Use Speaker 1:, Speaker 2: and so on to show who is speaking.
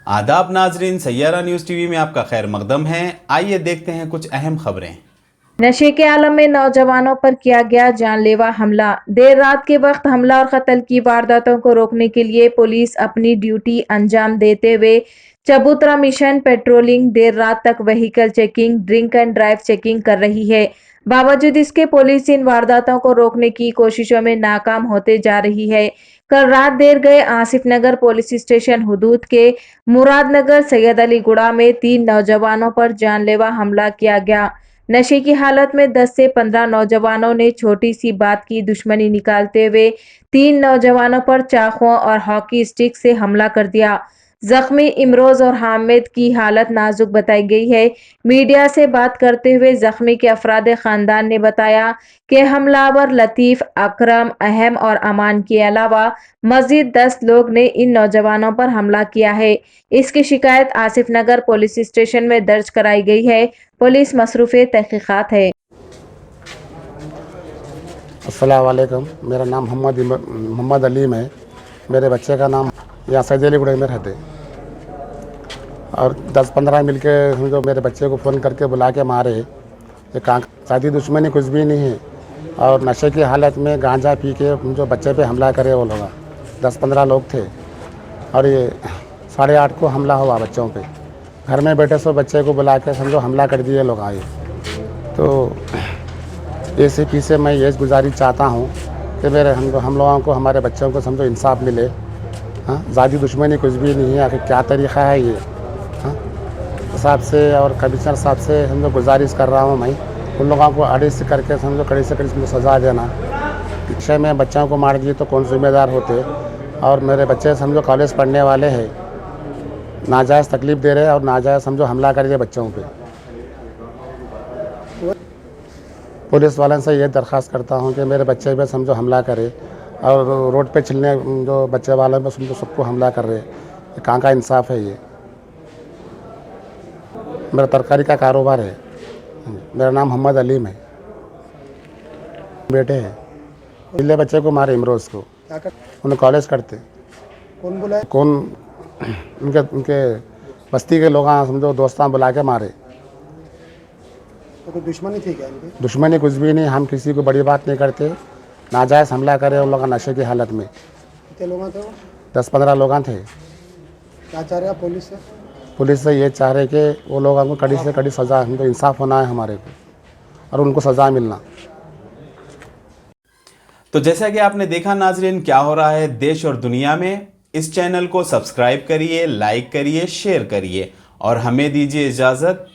Speaker 1: आदाब नाजरीन, Saiyaara news TV में आपका खैर मकदम है। आइए देखते हैं कुछ अहम खबरें।
Speaker 2: नशे के आलम में नौजवानों पर किया गया जानलेवा हमला। देर रात के वक्त हमला और कत्ल की वारदातों को रोकने के लिए पुलिस अपनी ड्यूटी अंजाम देते हुए चबूतरा मिशन पेट्रोलिंग, देर रात तक vehicle checking, drink and drive checking कर रही है। बावजूद इसके पुलिस इन वारदातों को रोकने की कोशिशों में नाकाम होते जा रही है। कल रात देर गए आसिफ नगर पुलिस स्टेशन हुदूद के मुरादनगर सैयद अली गुड़ा में 3 नौजवानों पर जानलेवा हमला किया गया। नशे की हालत में 10 से 15 नौजवानों ने छोटी सी बात की दुश्मनी निकालते हुए 3 नौजवानों पर चाकुओं और हॉकी स्टिक से हमला कर दिया। जख्मी इमरोज और हामिद की हालत नाजुक बताई गई है। मीडिया से बात करते हुए जख्मी के अफराद खानदान ने बताया कि हमलावर लतीफ, अकरम, अहम और अमान के अलावा मजीद 10 लोग ने इन नौजवानों पर हमला किया है। इसकी शिकायत आसिफ नगर पुलिस स्टेशन में दर्ज कराई गई है। पुलिस मसरूफ़ तहकीकात है।
Speaker 3: अस्सलाम वालेकुम। मेरा नाम मोहम्मद अलीम है। मेरे बच्चे का नाम यहाँ सैयद अली गुड़े में रहते और 10-15 मिल के समझो मेरे बच्चे को फ़ोन करके बुला के मारे। ये कहाँ शादी दुश्मनी कुछ भी नहीं है और नशे की हालत में गांजा पी के जो बच्चे पे हमला करे वो लोग 10-15 लोग थे और ये 8:30 को हमला हुआ बच्चों पे। घर में बैठे सो बच्चे को बुला के समझो हमला कर दिए लोग आए। तो ACP से मैं ये गुजारिश चाहता हूँ कि मेरे हम लोगों को, हमारे बच्चों को समझो इंसाफ मिले। हाँ, ज़ाती दुश्मनी कुछ भी नहीं है। आखिर क्या तरीक़ा है ये? हाँ, साहब से और कमिश्नर साहब से समझो गुजारिश कर रहा हूँ मैं, उन लोगों को अरेस्ट करके समझो कड़ी से कड़ी समझो सज़ा देना। विषय में बच्चों को मार दिए तो कौन जिम्मेदार होते? और मेरे बच्चे समझो कॉलेज पढ़ने वाले हैं, नाजायज़ तकलीफ़ दे रहे हैं और नाजायज़ समझो हमला कर दिए बच्चों पे। पुलिस वालों से ये दरख्वास्त करता हूँ कि मेरे बच्चे पे समझो हमला करे और रोड पे चलने जो बच्चे वालों में समझो सबको हमला कर रहे हैं। कहाँ का इंसाफ है ये? मेरा तरकारी का कारोबार है। मेरा नाम मोहम्मद अलीम है। बेटे हैं, पिछले बच्चे को मारे इमरोज़ को। उन्हें कॉलेज करते
Speaker 4: कौन बुलाए?
Speaker 3: कौन उनके बस्ती के लोग समझो दोस्तां बुला के मारे।
Speaker 4: तो कोई दुश्मनी थी क्या इनकी?
Speaker 3: दुश्मनी कुछ भी नहीं। हम किसी को बड़ी बात नहीं करते। नाजायज़ हमला करे उन लोग नशे की हालत में।
Speaker 4: कितने लोग थे वो?
Speaker 3: 10-15 लोग थे।
Speaker 4: क्या चाह रहे हैं आप पुलिस से?
Speaker 3: पुलिस से ये चाह रहे कि वो लोगों को कड़ी से कड़ी सज़ा, हमको इंसाफ होना है हमारे को और उनको सज़ा मिलना।
Speaker 1: तो जैसा कि आपने देखा नाजरीन, क्या हो रहा है देश और दुनिया में। इस चैनल को सब्सक्राइब करिए, लाइक करिए, शेयर करिए और हमें दीजिए इजाज़त।